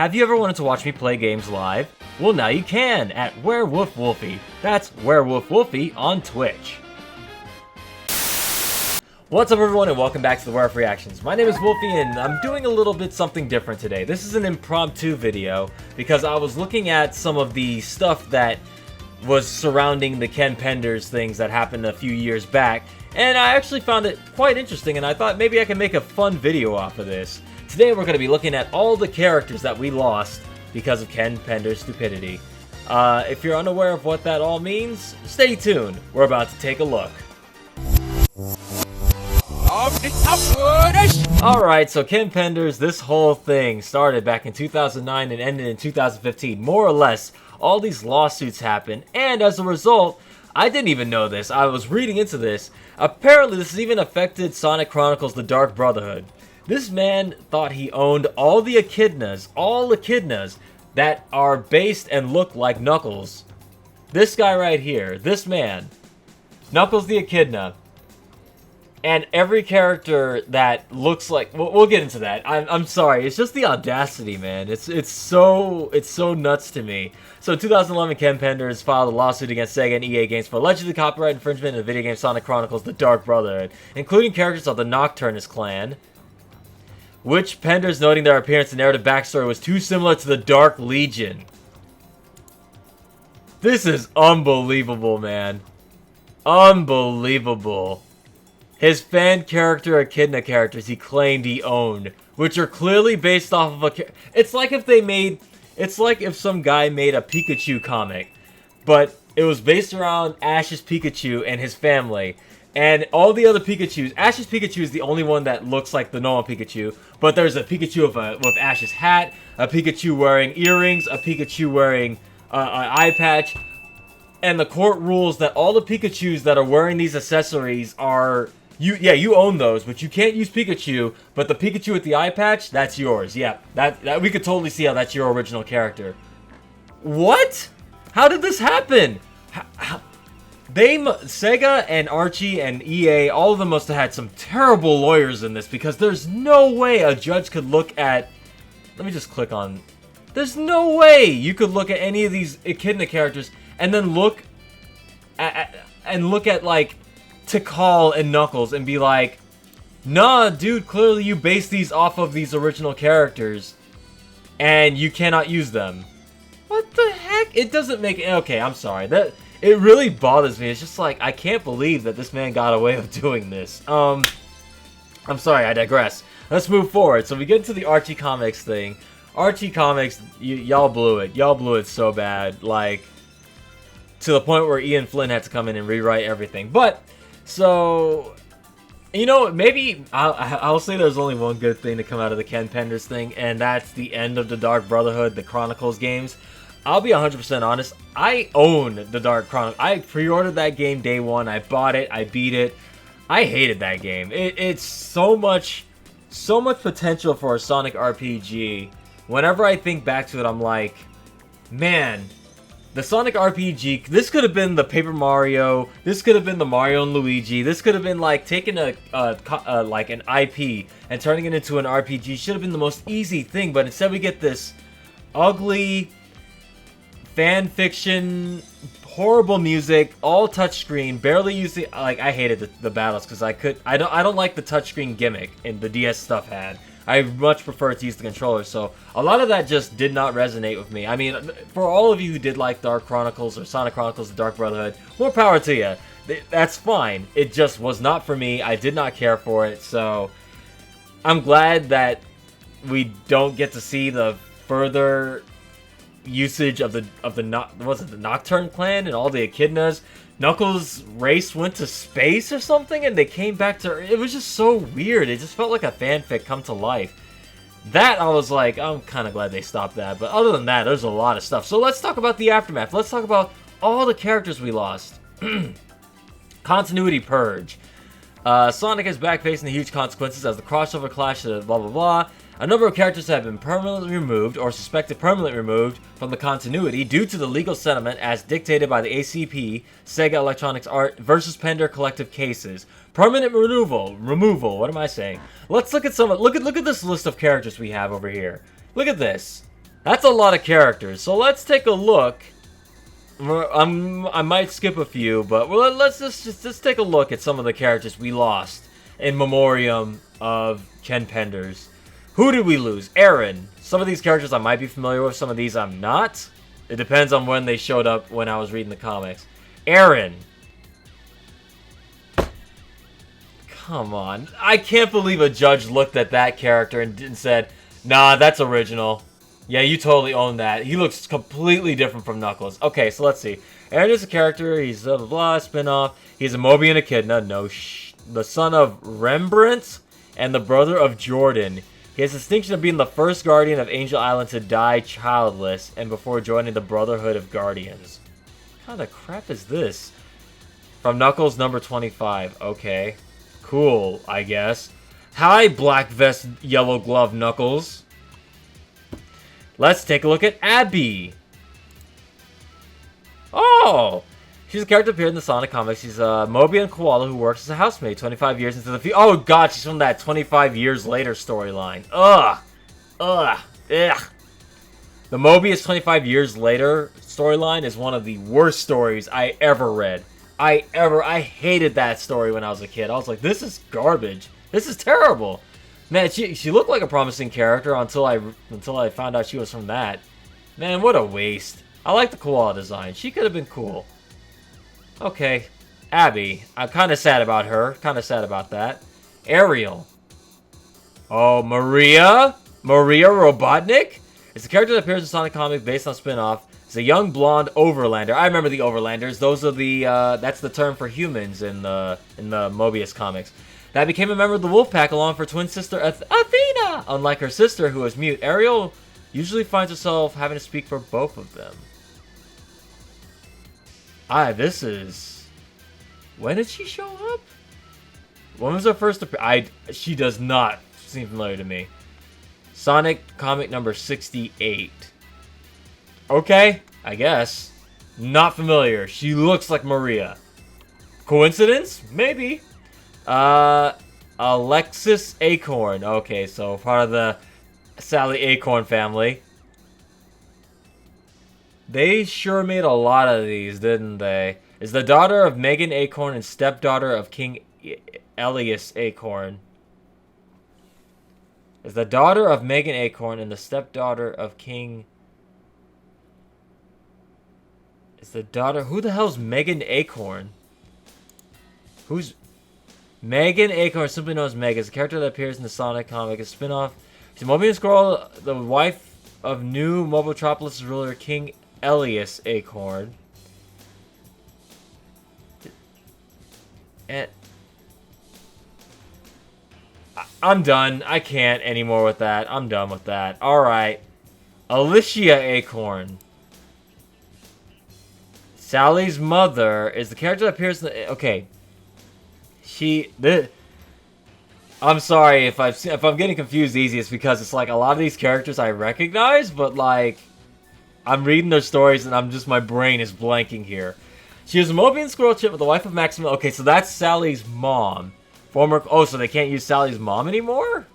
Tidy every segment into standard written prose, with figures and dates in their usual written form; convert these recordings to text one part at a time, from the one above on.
Have you ever wanted to watch me play games live? Well, now you can at Werewoof Wolfie. That's Werewoof Wolfie on Twitch. What's up, everyone, and welcome back to the Werewoof Reactions. My name is Wolfie, and I'm doing a little bit something different today. This is an impromptu video because I was looking at some of the stuff that was surrounding the Ken Penders things that happened a few years back, and I actually found it quite interesting, and I thought maybe I could make a fun video off of this. Today we're going to be looking at all the characters that we lost because of Ken Penders' stupidity. If you're unaware of what that all means, stay tuned. We're about to take a look. Alright, so Ken Penders, this whole thing started back in 2009 and ended in 2015. More or less, all these lawsuits happened, and as a result, I didn't even know this. I was reading into this. Apparently, this has even affected Sonic Chronicles: The Dark Brotherhood. This man thought he owned all the echidnas that are based and look like Knuckles. This guy right here, this man, Knuckles the Echidna, and every character that looks like, we'll get into that. I'm sorry, it's just the audacity, man. It's so nuts to me. So in 2011, Ken Penders filed a lawsuit against Sega and EA Games for allegedly copyright infringement in the video game Sonic Chronicles: The Dark Brotherhood, including characters of the Nocturnus clan, which Penders noting their appearance and narrative backstory was too similar to the Dark Legion. This is unbelievable, man. Unbelievable. His fan character Echidna characters he claimed he owned, which are clearly based off of a... It's like if some guy made a Pikachu comic, but it was based around Ash's Pikachu and his family. And all the other Pikachus, Ash's Pikachu is the only one that looks like the normal Pikachu. But there's a Pikachu with Ash's hat, a Pikachu wearing earrings, a Pikachu wearing an eye patch. And the court rules that all the Pikachus that are wearing these accessories are... you own those, but you can't use Pikachu. But the Pikachu with the eye patch, that's yours. Yeah, that we could totally see how that's your original character. What? How did this happen? Sega and Archie and EA, all of them must have had some terrible lawyers in this, because there's no way a judge could look at... Let me just click on... There's no way you could look at any of these Echidna characters and then look at like Tikal and Knuckles and be like, nah, dude, clearly you base these off of these original characters and you cannot use them. What the heck? It doesn't make... Okay, I'm sorry. It really bothers me. It's just like, I can't believe that this man got away with doing this. I'm sorry, I digress. Let's move forward. So we get into the Archie Comics thing. Archie Comics, y'all blew it. Y'all blew it so bad. Like, to the point where Ian Flynn had to come in and rewrite everything. But, so... You know, maybe I'll say there's only one good thing to come out of the Ken Penders thing, and that's the end of the Dark Brotherhood, the Chronicles games. I'll be 100% honest, I own the Dark Chronicles. I pre-ordered that game day one, I bought it, I beat it. I hated that game. It's so much potential for a Sonic RPG. Whenever I think back to it, I'm like, man, the Sonic RPG, this could have been the Paper Mario, this could have been the Mario and Luigi, this could have been like taking like an IP and turning it into an RPG. Should have been the most easy thing, but instead we get this ugly fan fiction, horrible music, all touchscreen, barely using... Like, I hated the battles because I don't like the touchscreen gimmick and the DS stuff had. I much prefer to use the controller, so a lot of that just did not resonate with me. I mean, for all of you who did like Dark Chronicles or Sonic Chronicles: The Dark Brotherhood, more power to you. That's fine. It just was not for me. I did not care for it, so I'm glad that we don't get to see the further usage of the Nocturne clan and all the Echidnas. Knuckles' race went to space or something and they came back to... It was just so weird. It just felt like a fanfic come to life. That, I was like, I'm kind of glad they stopped that. But other than that, there's a lot of stuff. So let's talk about the aftermath. Let's talk about all the characters we lost. Continuity purge. Sonic is back facing the huge consequences as the crossover clash to blah blah blah. A number of characters have been permanently removed or suspected permanently removed from the continuity due to the legal settlement as dictated by the ACP, Sega Electronics Art versus Pender collective cases. Permanent removal. What am I saying? Let's look at look at this list of characters we have over here. Look at this. That's a lot of characters. So let's take a look. I might skip a few, but let's just take a look at some of the characters we lost in memoriam of Ken Penders. Who did we lose? Aaron. Some of these characters I might be familiar with, some of these I'm not. It depends on when they showed up when I was reading the comics. Aaron. Come on. I can't believe a judge looked at that character and said, nah, that's original. Yeah, you totally own that. He looks completely different from Knuckles. Okay, so let's see. Aaron is a character. He's blah, blah, blah, spin-off. He's a Mobian Echidna. The son of Rembrandt and the brother of Jordan. He has the distinction of being the first guardian of Angel Island to die childless and before joining the Brotherhood of Guardians. What kind of crap is this? From Knuckles number 25. Okay. Cool, I guess. Hi, Black Vest, Yellow Glove Knuckles. Let's take a look at Abby. Oh! She's a character appeared in the Sonic comics. She's a Mobian koala who works as a housemaid 25 years into the future. Oh god, she's from that 25 years later storyline. Ugh. Ugh. Ugh. The Mobius 25 years later storyline is one of the worst stories I ever read. I hated that story when I was a kid. I was like, this is garbage. This is terrible. Man, she looked like a promising character until I found out she was from that. Man, what a waste. I like the koala design. She could have been cool. Okay, Abby. I'm kind of sad about her. Kind of sad about that. Ariel. Oh, Maria? Maria Robotnik? It's a character that appears in Sonic Comics based on spin-off. It's a young blonde overlander. I remember the overlanders. Those are the, that's the term for humans in the Mobius comics. That became a member of the Wolfpack along with her twin sister Athena! Unlike her sister, who is mute, Ariel usually finds herself having to speak for both of them. This is... When did she show up? When was her first appearance? She does not seem familiar to me. Sonic comic number 68. Okay, I guess. Not familiar. She looks like Maria. Coincidence? Maybe. Alexis Acorn. Okay, so part of the Sally Acorn family. They sure made a lot of these, didn't they? Is the daughter of Megan Acorn and stepdaughter of King Elias Acorn. Is the daughter of Megan Acorn and the stepdaughter of King... Is the daughter... Who the hell's Megan Acorn? Who's... Megan Acorn, simply known as Meg, is a character that appears in the Sonic comic, a spin-off. She's a Mobian Squirrel, the wife of new Mobotropolis ruler King Elias Acorn. And I'm done. I can't anymore with that. I'm done with that. Alright. Alicia Acorn. Sally's mother is the character that appears in the... Okay. I'm sorry if I'm getting confused easy. It's because it's like a lot of these characters I recognize, but like I'm reading their stories and my brain is blanking here. She is a Mobian Squirrel Chip with the wife of Maximum. Okay, so that's Sally's mom. Oh, so they can't use Sally's mom anymore?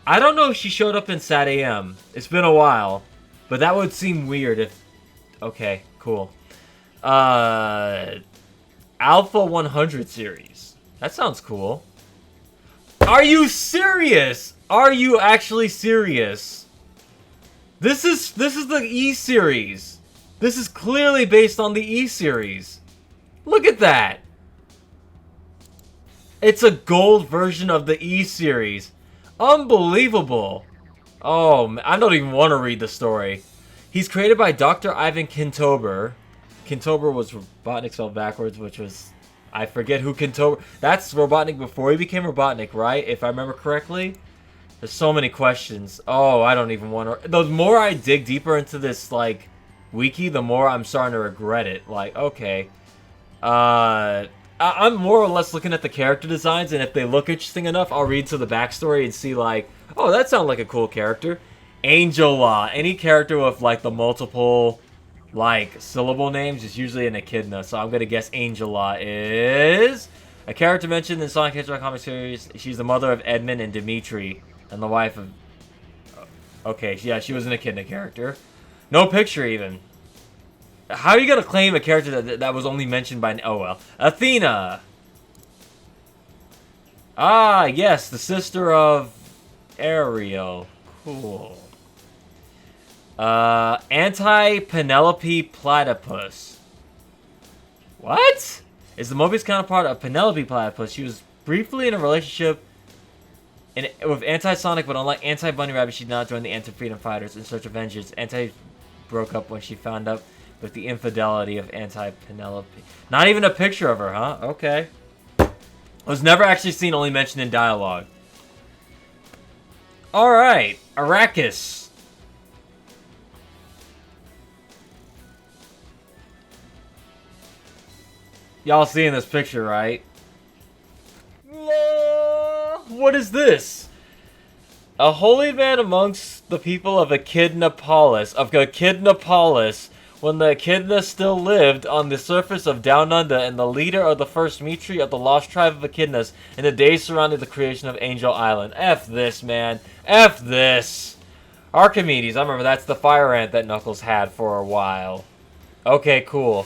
I don't know if she showed up in Sat AM. It's been a while, but that would seem weird if... Okay, cool. Alpha 100 series. That sounds cool. Are you serious? Are you actually serious? This is the E series. This is clearly based on the E series. Look at that. It's a gold version of the E series. Unbelievable. Oh, I don't even want to read the story. He's created by Dr. Ivan Kintober. Kintober was Robotnik spelled backwards, which was... I forget who Kintober... That's Robotnik before he became Robotnik, right? If I remember correctly. There's so many questions. Oh, I don't even want to... The more I dig deeper into this, like, wiki, the more I'm starting to regret it. Like, okay. I'm more or less looking at the character designs, and if they look interesting enough, I'll read to the backstory and see, like, oh, that sounds like a cool character. Angela. Any character with, like, the multiple... like syllable names is usually an echidna, so I'm gonna guess Angela is a character mentioned in Sonic Hedgehog comic series. She's the mother of Edmund and Dimitri, and the wife of... Okay, yeah, she was an Echidna character. No picture even. How are you gonna claim a character that was only mentioned by... Oh, well. Athena! Ah, yes, the sister of Ariel. Cool. Anti-Penelope Platypus. What? Is the Mobius counterpart of Penelope Platypus. She was briefly in a relationship with Anti-Sonic, but unlike Anti-Bunny Rabbit, she did not join the Anti-Freedom Fighters in search of vengeance. Anti broke up when she found out with the infidelity of Anti-Penelope. Not even a picture of her, huh? Okay. Was never actually seen, only mentioned in dialogue. Alright, Arrakis. Y'all seeing this picture, right? What is this? A holy man amongst the people of Echidnapolis, when the Echidna still lived on the surface of Down Under, and the leader of the first Mitri of the lost tribe of Echidnas in the days surrounding the creation of Angel Island. F this, man. F this. Archimedes, I remember that's the fire ant that Knuckles had for a while. Okay, cool.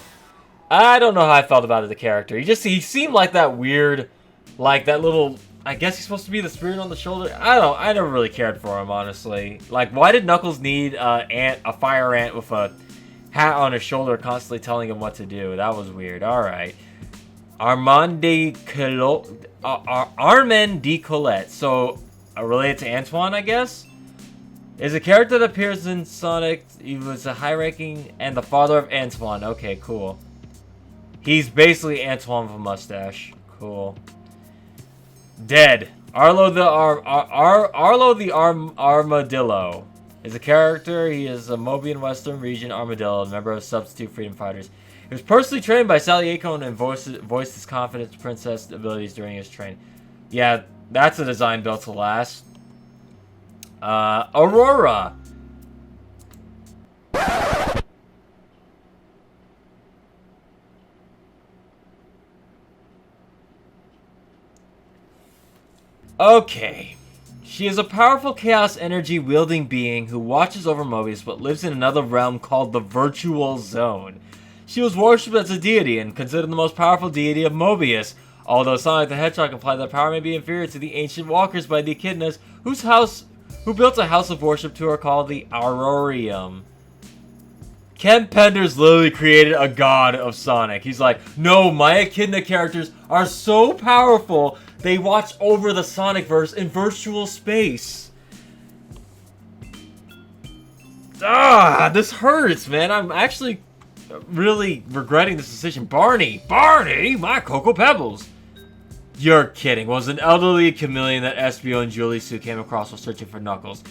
I don't know how I felt about the character. He seemed like that weird, like that little... I guess he's supposed to be the spirit on the shoulder. I never really cared for him, honestly. Like, why did Knuckles need a fire ant with a hat on his shoulder constantly telling him what to do? That was weird. Alright. Armand de Colette. So, related to Antoine, I guess? Is a character that appears in Sonic. He was a high-ranking and the father of Antoine. Okay, cool. He's basically Antoine with a mustache. Cool. Dead. Arlo the Armadillo is a character. He is a Mobian Western Region Armadillo, a member of Substitute Freedom Fighters. He was personally trained by Sally Acon and voiced his confident princess abilities during his training. Yeah, that's a design built to last. Aurora. Okay. She is a powerful chaos energy wielding being who watches over Mobius but lives in another realm called the Virtual Zone. She was worshipped as a deity and considered the most powerful deity of Mobius. Although Sonic the Hedgehog implied that power may be inferior to the ancient walkers by the Echidnas, who built a house of worship to her called the Aurorium. Ken Penders literally created a god of Sonic. He's like, no, my Echidna characters are so powerful, they watch over the Sonicverse in virtual space. Ah, this hurts, man. I'm actually really regretting this decision. Barney, my Cocoa Pebbles. You're kidding. Was an elderly chameleon that Espio and Julie Sue came across while searching for Knuckles.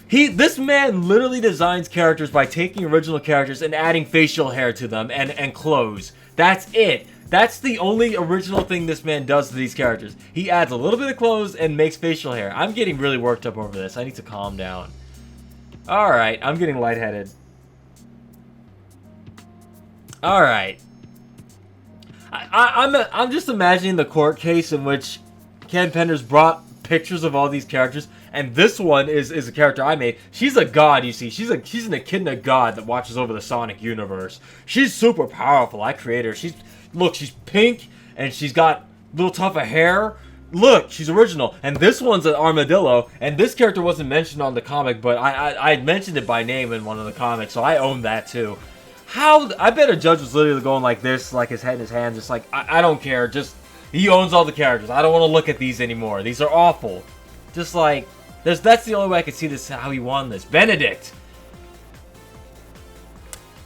This man literally designs characters by taking original characters and adding facial hair to them and clothes. That's it. That's the only original thing this man does to these characters. He adds a little bit of clothes and makes facial hair. I'm getting really worked up over this. I need to calm down. Alright, I'm getting lightheaded. Alright. I'm just imagining the court case in which Ken Penders brought pictures of all these characters, and this one is a character I made. She's a god, you see. She's an Echidna god that watches over the Sonic universe. She's super powerful. I created her. Look, she's pink, and she's got little tuft of hair. Look, she's original. And this one's an armadillo, and this character wasn't mentioned on the comic, but I mentioned it by name in one of the comics, so I own that too. I bet a judge was literally going like this, like his head in his hand, just like, I don't care, just, he owns all the characters. I don't want to look at these anymore. These are awful. Just like, that's the only way I could see this, how he won this. Benedict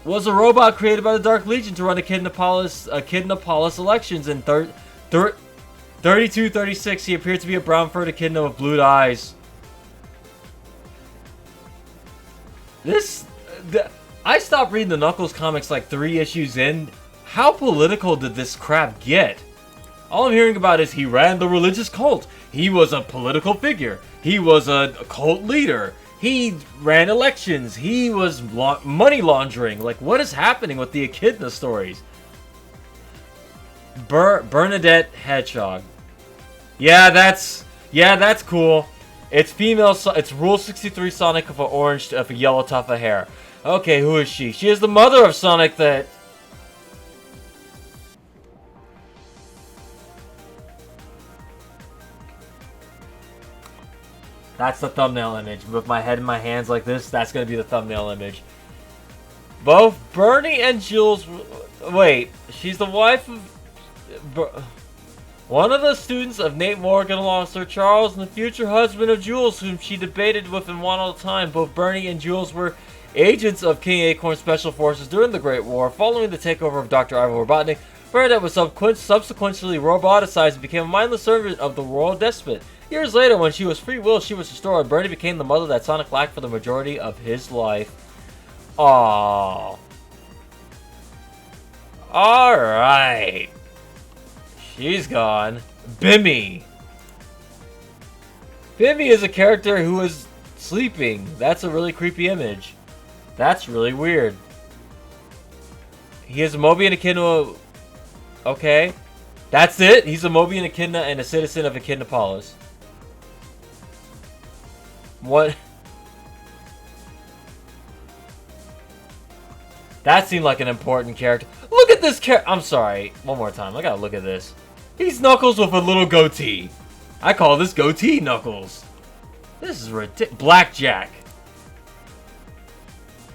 was a robot created by the Dark Legion to run Echidnapolis elections in 32-36. He appeared to be a brown-furred echidna with blue eyes. I stopped reading the Knuckles comics like 3 issues in. How political did this crap get? All I'm hearing about is he ran the religious cult. He was a political figure. He was a cult leader. He ran elections. He was money laundering. Like, what is happening with the Echidna stories? Bernadette Hedgehog. Yeah, that's cool. It's female. It's Rule 63 Sonic with a yellow tuft of hair. Okay, who is she? She is the mother of Sonic that... That's the thumbnail image. With my head in my hands like this, that's going to be the thumbnail image. Both Bernie and Jules... Wait, she's the wife of... One of the students of Nate Morgan along with Sir Charles and the future husband of Jules, whom she debated with and won all the time. Both Bernie and Jules were agents of King Acorn's Special Forces during the Great War. Following the takeover of Dr. Ivo Robotnik, Bernadette was subsequently roboticized and became a mindless servant of the royal despot. Years later, when she was free will, she was restored. Bernie became the mother that Sonic lacked for the majority of his life. Aww. Alright. She's gone. Bimmy. Bimmy is a character who is sleeping. That's a really creepy image. That's really weird. He is a Mobian Echidna. Okay. That's it? He's a Mobian Echidna and a citizen of Echidnapolis. What? That seemed like an important character. Look at this character. I'm sorry. One more time. I gotta look at this. He's Knuckles with a little goatee. I call this goatee Knuckles. This is ridiculous. Blackjack.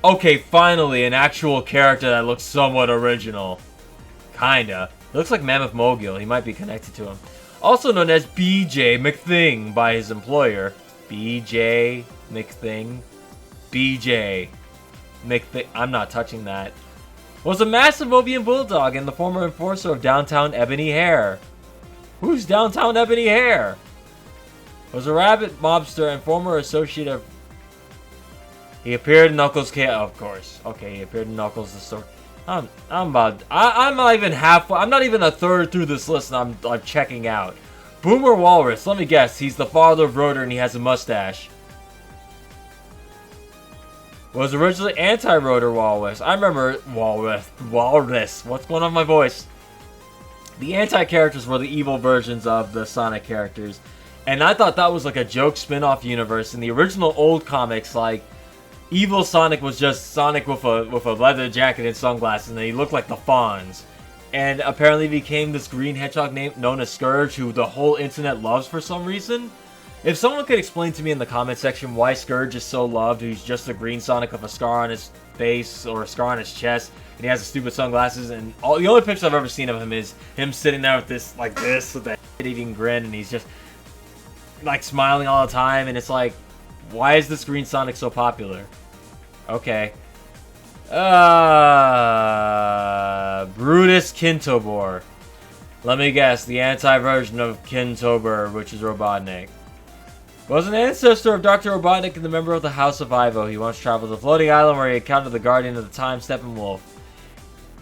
Okay, finally, an actual character that looks somewhat original. Kinda. It looks like Mammoth Mogul. He might be connected to him. Also known as BJ McThing by his employer. BJ McThing. BJ McThing. I'm not touching that. Was a massive Mobian bulldog and the former enforcer of Downtown Ebony Hair. Who's Downtown Ebony Hair? Was a rabbit mobster and former associate of... He appeared in Knuckles of course. Okay, he appeared in Knuckles the story. I'm not even halfway. I'm not even a third through this list and I'm checking out. Boomer Walrus. Let me guess. He's the father of Rotor and he has a mustache. Was originally anti-Rotor Walrus. I remember Walrus. What's going on with my voice? The anti-characters were the evil versions of the Sonic characters. And I thought that was like a joke spin-off universe. In the original old comics, like, evil Sonic was just Sonic with a leather jacket and sunglasses, and he looked like the Fonz. And apparently became this green hedgehog known as Scourge, who the whole internet loves for some reason. If someone could explain to me in the comment section why Scourge is so loved, he's just a green Sonic with a scar on his face or a scar on his chest, and he has the stupid sunglasses, and the only picture I've ever seen of him is him sitting there with this, like this, with that eating grin, and he's just like smiling all the time, and it's like, why is this green Sonic so popular? Okay. Brutus Kintobor. Let me guess, the anti-version of Kintober, which is Robotnik. Was an ancestor of Dr. Robotnik and the member of the House of Ivo. He once traveled to the floating island where he encountered the guardian of the time, Steppenwolf.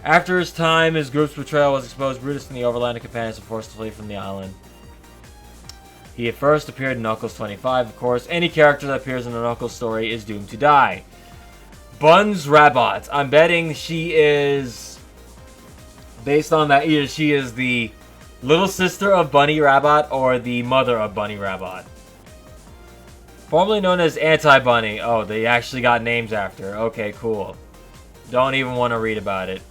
After his time, his group's betrayal was exposed. Brutus and the Overlander companions were forced to flee from the island. He at first appeared in Knuckles 25, of course. Any character that appears in a Knuckles story is doomed to die. Buns Rabot. I'm betting she is... Based on that, either she is the little sister of Bunny Rabot or the mother of Bunny Rabot. Formerly known as Anti-Bunny. Oh, they actually got names after. Okay, cool. Don't even want to read about it.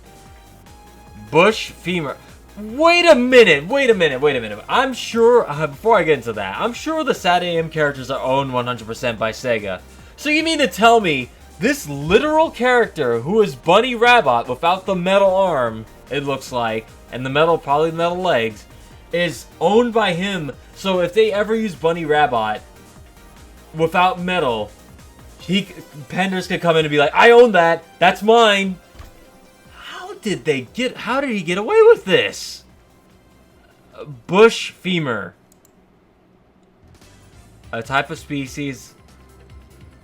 Bush Femur. Wait a minute. I'm sure, before I get into that, I'm sure the SatAM characters are owned 100% by Sega. So you mean to tell me this literal character, who is Bunny Rabot without the metal arm, it looks like, and probably the metal legs, is owned by him. So if they ever use Bunny Rabot without metal, Penders could come in and be like, I own that. That's mine. How did he get away with this? Bush Femur. A type of species.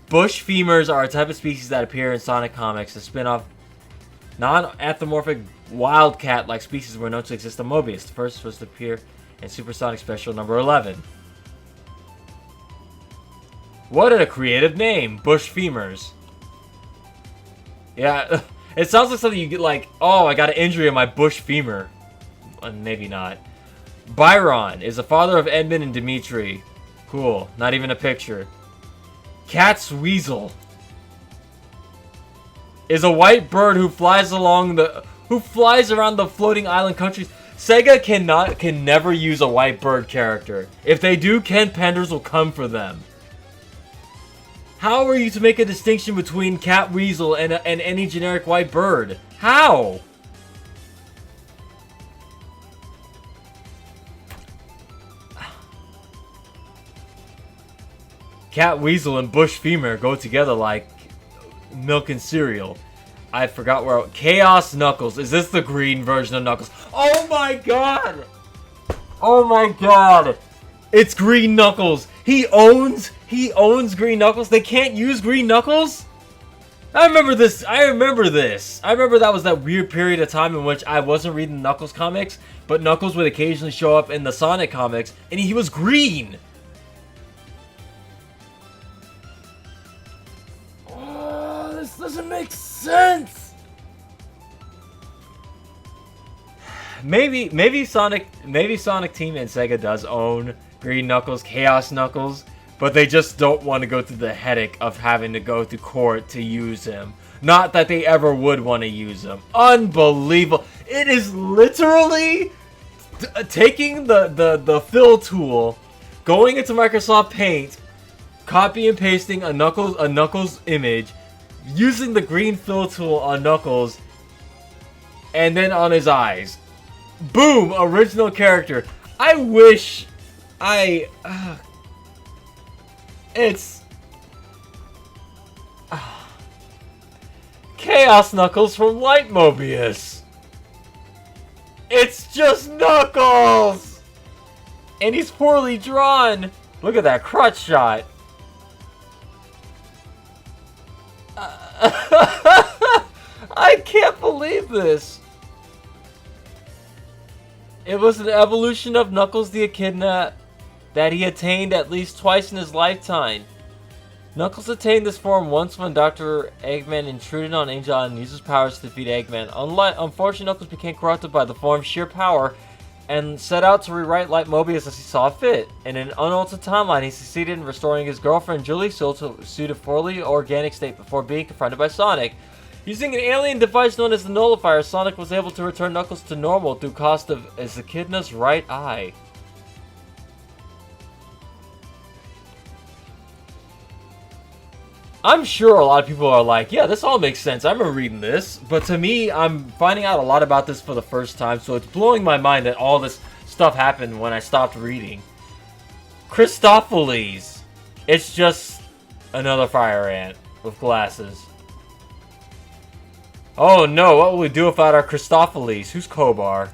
Bush Femurs are a type of species that appear in Sonic Comics. A spin-off non-anthropomorphic wildcat-like species were known to exist on Mobius. The first was to appear in Supersonic Special number 11. What a creative name, Bush Femurs. Yeah, it sounds like something you get like, oh, I got an injury on my Bush Femur. Maybe not. Byron is the father of Edmund and Dimitri, Cool. Not even a picture. Cat's weasel is a white bird who flies around the floating island countries. Sega can never use a white bird character. If they do, Ken Penders will come for them. How are you to make a distinction between cat weasel and any generic white bird? How? Cat weasel and bush femur go together like milk and cereal. I forgot where... Chaos Knuckles. Is this the green version of Knuckles? Oh my god! Oh my god! It's Green Knuckles! He owns Green Knuckles? They can't use Green Knuckles? I remember this. I remember that was that weird period of time in which I wasn't reading Knuckles comics, but Knuckles would occasionally show up in the Sonic comics, and he was green! Oh, this doesn't make sense! Maybe Sonic Team and Sega does own Green Knuckles, Chaos Knuckles, but they just don't want to go through the headache of having to go to court to use him. Not that they ever would want to use him. Unbelievable. It is literally taking the fill tool, going into Microsoft Paint, copy and pasting a Knuckles image, using the green fill tool on Knuckles, and then on his eyes. Boom! Original character. I wish it's... Chaos Knuckles from Light Mobius. It's just Knuckles! And he's poorly drawn. Look at that crotch shot. I can't believe this. It was an evolution of Knuckles the Echidna that he attained at least twice in his lifetime. Knuckles attained this form once when Dr. Eggman intruded on Angel and used his powers to defeat Eggman. Unfortunately, Knuckles became corrupted by the form's sheer power and set out to rewrite Light Mobius as he saw fit. In an unaltered timeline, he succeeded in restoring his girlfriend Julie Soul to a fully organic state before being confronted by Sonic. Using an alien device known as the Nullifier, Sonic was able to return Knuckles to normal through cost of his Echidna's right eye. I'm sure a lot of people are like, yeah, this all makes sense. I remember reading this. But to me, I'm finding out a lot about this for the first time, so it's blowing my mind that all this stuff happened when I stopped reading. Christopheles. It's just another fire ant with glasses. Oh no, what will we do without our Christopheles? Who's Kobar?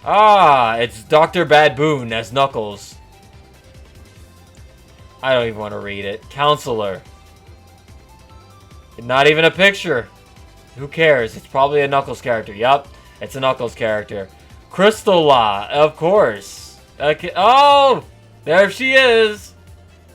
Ah, it's Dr. Badboon as Knuckles. I don't even want to read it. Counselor. Not even a picture. Who cares? It's probably a Knuckles character. Yup, it's a Knuckles character. Crystala, of course. Okay. Oh, there she is.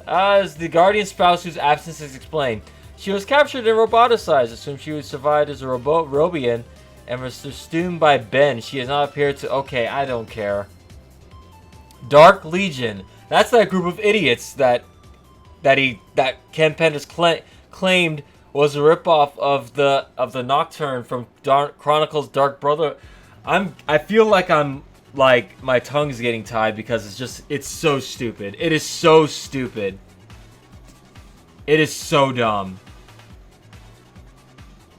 As the guardian spouse whose absence is explained. She was captured and roboticized. Assumed she would survive as a Robian and was subsumed by Ben. She has not appeared to... Okay, I don't care. Dark Legion. That's that group of idiots that Ken Penders claimed was a ripoff of the Nocturne from Chronicles Dark Brother. I feel like my tongue's getting tied because it's so stupid. It is so stupid. It is so dumb.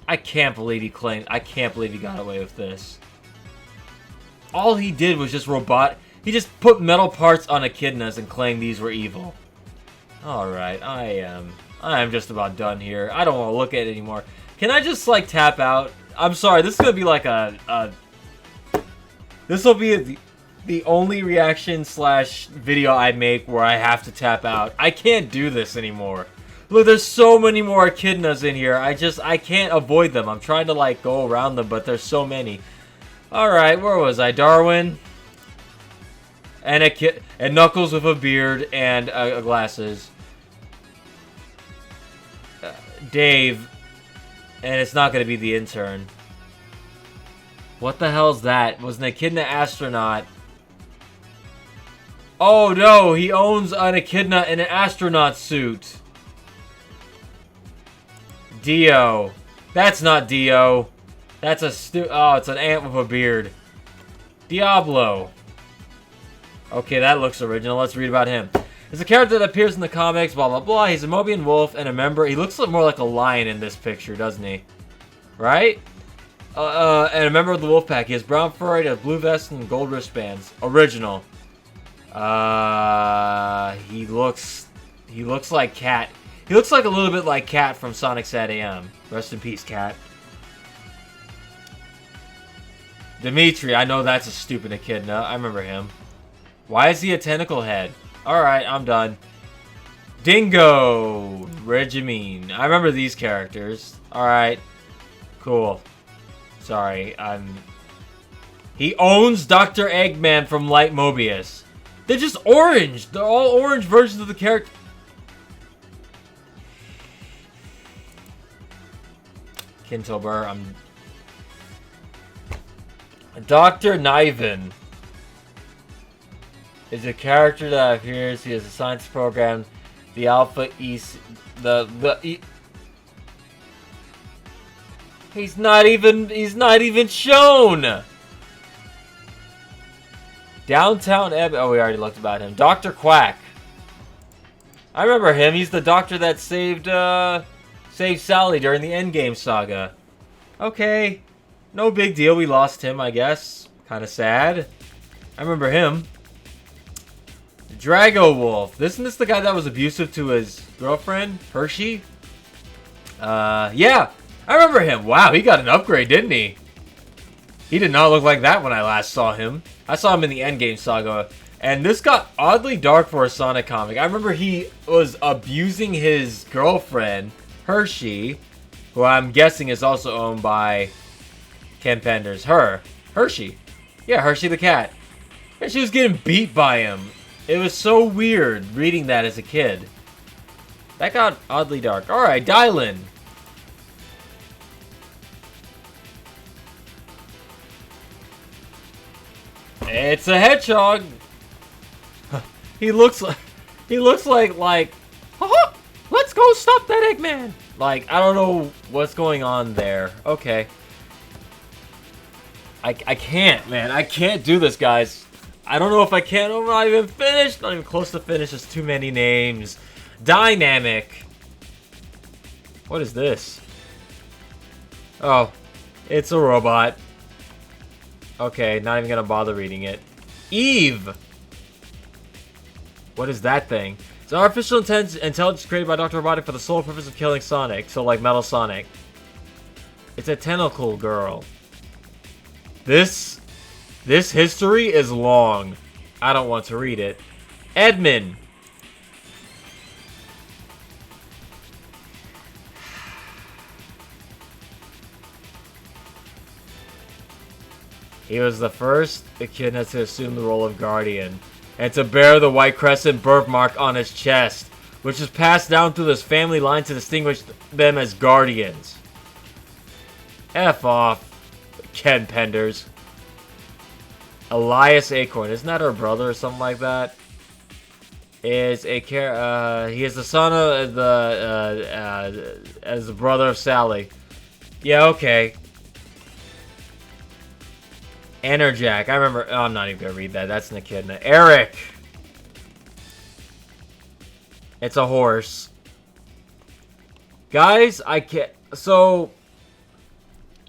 I can't believe he got away with this. All he did was just he just put metal parts on echidnas and claimed these were evil. Alright, I am just about done here. I don't want to look at it anymore. Can I just, like, tap out? I'm sorry, this is going to be like this will be the only reaction / video I make where I have to tap out. I can't do this anymore. Look, there's so many more echidnas in here. I can't avoid them. I'm trying to, like, go around them, but there's so many. Alright, where was I? Darwin. And Knuckles with a beard and glasses. Dave. And it's not going to be the intern. What the hell's that? Was an echidna astronaut. Oh no, he owns an echidna in an astronaut suit. Dio. That's not Dio. That's a oh, it's an ant with a beard. Diablo. Okay, that looks original. Let's read about him. He's a character that appears in the comics, blah, blah, blah. He's a Mobian wolf and a member. He looks more like a lion in this picture, doesn't he? Right? And a member of the wolf pack. He has brown fur, he has blue vest, and gold wristbands. Original. He looks like Cat. He looks like a little bit like Cat from Sonic Sat AM. Rest in peace, Cat. Dimitri, I know that's a stupid echidna. I remember him. Why is he a tentacle head? Alright, I'm done. Dingo! Regimine. I remember these characters. Alright. Cool. Sorry, He owns Dr. Eggman from Light Mobius. They're just orange! They're all orange versions of the character. Kintober, Dr. Niven is a character that appears. He has a science program, the Alpha East, He's not even shown. Downtown Ebb. Oh, we already looked about him. Dr. Quack. I remember him. He's the doctor that saved Sally during the Endgame saga. Okay. No big deal. We lost him, I guess. Kind of sad. I remember him. Drago Wolf. Isn't this the guy that was abusive to his girlfriend, Hershey? Yeah. I remember him. Wow, he got an upgrade, didn't he? He did not look like that when I last saw him. I saw him in the Endgame saga. And this got oddly dark for a Sonic comic. I remember he was abusing his girlfriend, Hershey, who I'm guessing is also owned by Ken Penders. Hershey. Yeah, Hershey the cat. And she was getting beat by him. It was so weird reading that as a kid. That got oddly dark. Alright, Dylan. It's a hedgehog. He looks like let's go stop that Eggman. Like, I don't know what's going on there. Okay. I can't, man. I can't do this, guys. I don't know if I can. I'm not even finished. Not even close to finish. There's too many names. Dynamic. What is this? Oh, it's a robot. Okay, not even gonna bother reading it. Eve! What is that thing? It's an artificial intelligence created by Dr. Robotic for the sole purpose of killing Sonic. So, like Metal Sonic. It's a tentacle girl. This history is long. I don't want to read it. Edmund! He was the first echidna to assume the role of guardian, and to bear the white crescent birthmark on his chest, which is passed down through this family line to distinguish them as guardians. F off, Ken Penders. Elias Acorn, isn't that her brother or something like that? He is the son of as the brother of Sally. Yeah, okay. Enerjack. I remember. Oh, I'm not even gonna read that. That's an echidna. Eric. It's a horse. Guys, I can't. So,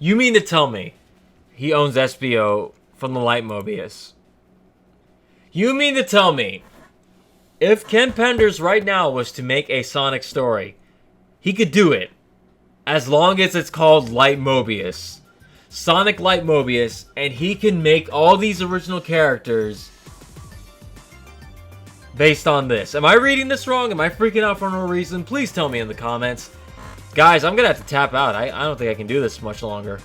you mean to tell me he owns SBO from the Light Mobius? You mean to tell me if Ken Penders right now was to make a Sonic story, he could do it as long as it's called Light Mobius? Sonic Light Mobius, and he can make all these original characters based on this. Am I reading this wrong? Am I freaking out for no reason? Please tell me in the comments. Guys, I'm gonna have to tap out. I don't think I can do this much longer.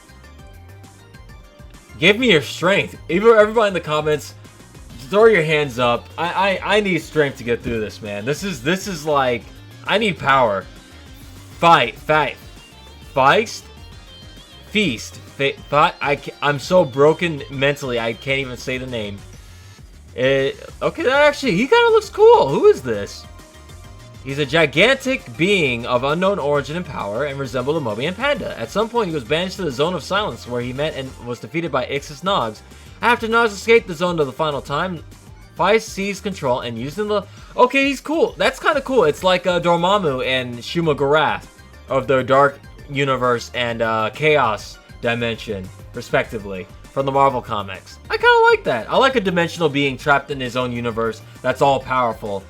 Give me your strength. Everybody in the comments, throw your hands up. I need strength to get through this, man. This is like, I need power. Feist. I'm so broken mentally, I can't even say the name. Okay, that actually, he kind of looks cool. Who is this? He's a gigantic being of unknown origin and power and resembled a Mobian panda. At some point, he was banished to the Zone of Silence, where he met and was defeated by Ixis Nogs. After Nogs escaped the zone to the final time, Feist seized control and used in the... Okay, he's cool. That's kind of cool. It's like Dormammu and Shuma Gorath of the Dark Universe and Chaos Dimension, respectively, from the Marvel Comics. I kind of like that. I like a dimensional being trapped in his own universe that's all powerful.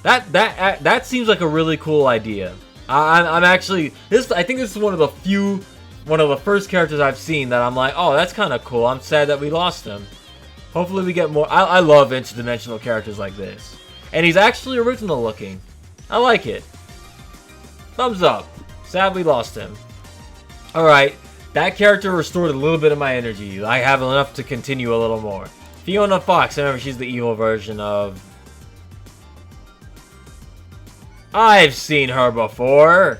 That seems like a really cool idea. I'm actually I think this is one of the first characters I've seen that I'm like, oh, that's kind of cool. I'm sad that we lost him. Hopefully we get more. I love interdimensional characters like this, and he's actually original looking. I like it. Thumbs up. Sad we lost him. All right, that character restored a little bit of my energy. I have enough to continue a little more. Fiona Fox. Remember, she's the evil version of. I've seen her before.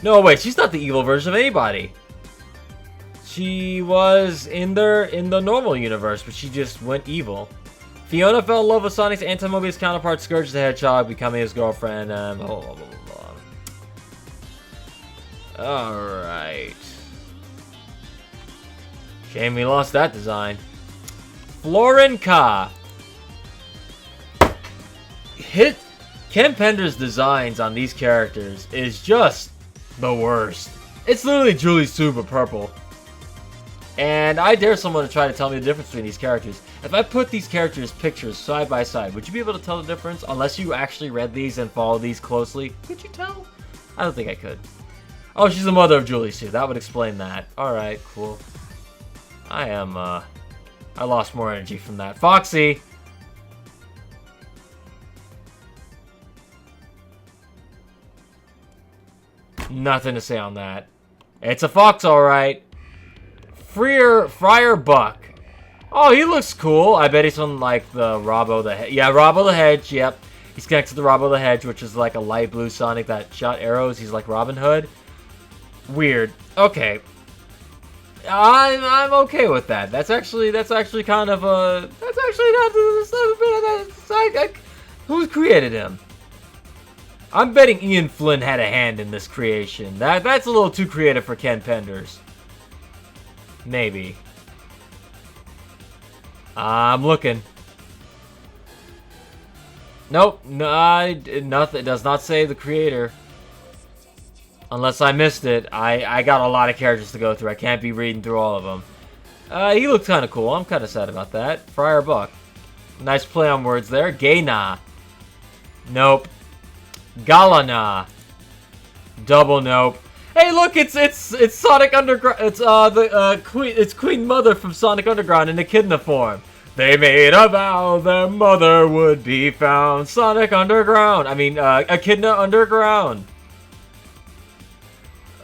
No, wait, she's not the evil version of anybody. She was in the normal universe, but she just went evil. Fiona fell in love with Sonic's anti-Mobius counterpart, Scourge the Hedgehog, becoming his girlfriend, and blah, blah, blah, blah. Alright. Shame we lost that design. Florin Ka. Ken Penders' designs on these characters is just the worst. It's literally Julie Sue but purple. And I dare someone to try to tell me the difference between these characters. If I put these characters' pictures side by side, would you be able to tell the difference? Unless you actually read these and follow these closely. Could you tell? I don't think I could. Oh, she's the mother of Julie Sue. That would explain that. Alright, cool. I lost more energy from that. Foxy! Nothing to say on that. It's a fox, alright. Friar Buck. Oh, he looks cool. I bet he's from, like, the Robbo the Hedge. Yeah, Robbo the Hedge, yep. He's connected to the Robbo the Hedge, which is like a light blue Sonic that shot arrows. He's like Robin Hood. Weird. Okay. I'm okay with that. That's actually kind of a... That's actually not... Who created him? I'm betting Ian Flynn had a hand in this creation. That's a little too creative for Ken Penders. Maybe. I'm looking. Nope. No, nothing. It does not say the creator. Unless I missed it. I got a lot of characters to go through. I can't be reading through all of them. He looks kind of cool. I'm kind of sad about that. Friar Buck. Nice play on words there. Gaina. Nope. Galana. Double nope. Hey, look, it's Sonic Underground. It's Queen Mother from Sonic Underground in Echidna form. They made a vow their mother would be found. Sonic Underground. I mean, Echidna Underground.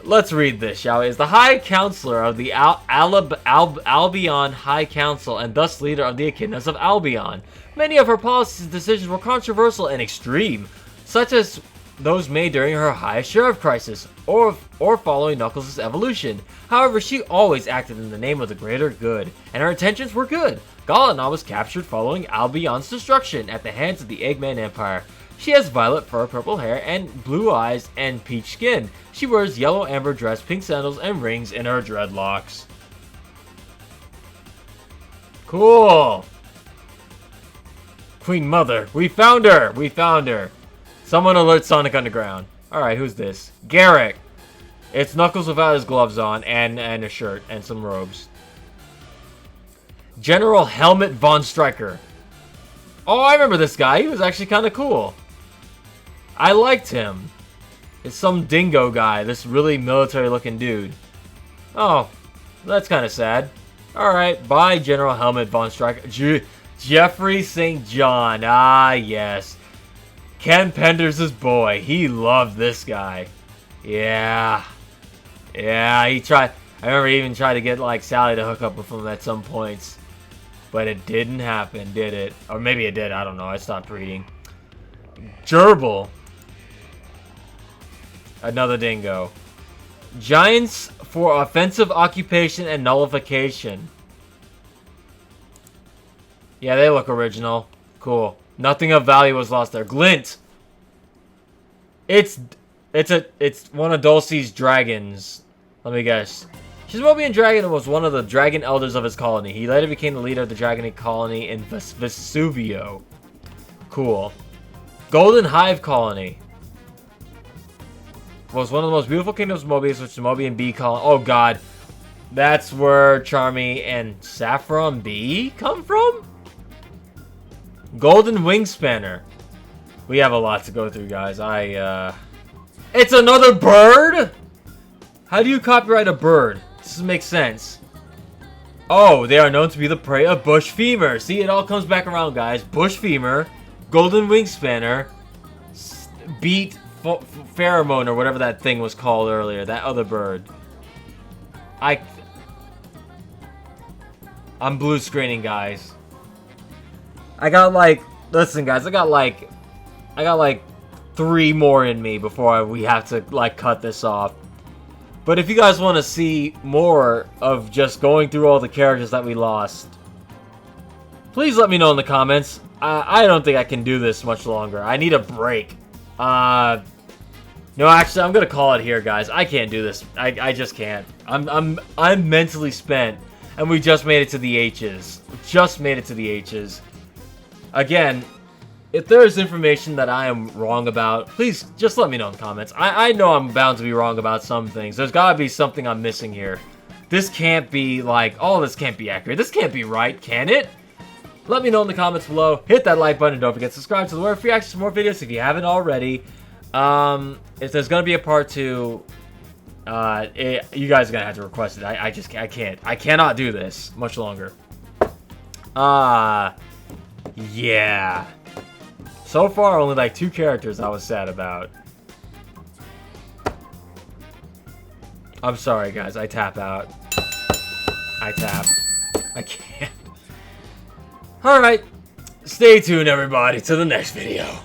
Let's read this, shall we? Is the High Counselor of the Albion High Council and thus leader of the Echidnas of Albion. Many of her policies and decisions were controversial and extreme, such as those made during her High Sheriff crisis, or following Knuckles' evolution. However, she always acted in the name of the greater good, and her intentions were good. Galana was captured following Albion's destruction at the hands of the Eggman Empire. She has violet fur, purple hair, and blue eyes, and peach skin. She wears yellow amber dress, pink sandals, and rings in her dreadlocks. Cool! Queen Mother, we found her! We found her! Someone alert Sonic Underground. Alright, who's this? Garrick. It's Knuckles without his gloves on and a shirt and some robes. General Helmut von Stryker. Oh, I remember this guy. He was actually kind of cool. I liked him. It's some dingo guy. This really military-looking dude. Oh, that's kind of sad. Alright, bye, General Helmut von Stryker. Jeffrey St. John. Ah, yes. Ken Penders' boy. He loved this guy. Yeah. Yeah, he tried. I remember he even tried to get, like, Sally to hook up with him at some points. But it didn't happen, did it? Or maybe it did. I don't know. I stopped reading. Gerbil. Another dingo. Giants for offensive occupation and nullification. Yeah, they look original. Cool. Nothing of value was lost there. Glint. It's one of Dulce's dragons. Let me guess. Shizmobian Dragon was one of the dragon elders of his colony. He later became the leader of the dragon colony in Vesuvio. Cool. Golden Hive Colony. Was one of the most beautiful kingdoms of Mobius, which is Mobian Bee Colony. Oh god. That's where Charmy and Saffron Bee come from? Golden Wingspanner. We have a lot to go through, guys. It's another bird? How do you copyright a bird? This doesn't make sense. Oh, they are known to be the prey of bush femur. See, it all comes back around, guys. Bush femur, golden wingspanner, beat pheromone, or whatever that thing was called earlier. That other bird. I'm blue screening, guys. Listen, guys, I got like 3 more in me before we have to like cut this off. But if you guys want to see more of just going through all the characters that we lost, please let me know in the comments. I don't think I can do this much longer. I need a break. No, actually, I'm gonna call it here, guys. I can't do this. I just can't. I'm mentally spent, and we just made it to the H's. Just made it to the H's. Again, if there is information that I am wrong about, please just let me know in the comments. I know I'm bound to be wrong about some things. There's gotta be something I'm missing here. This can't be like, oh, this can't be accurate. This can't be right, can it? Let me know in the comments below. Hit that like button. Don't forget to subscribe to the Werewoof for access to more videos if you haven't already. If there's gonna be a part 2, you guys are gonna have to request it. I can't. I cannot do this much longer. Yeah. So far, only like 2 characters I was sad about. I'm sorry, guys. I tap out. I tap. I can't. Alright. Stay tuned, everybody, to the next video.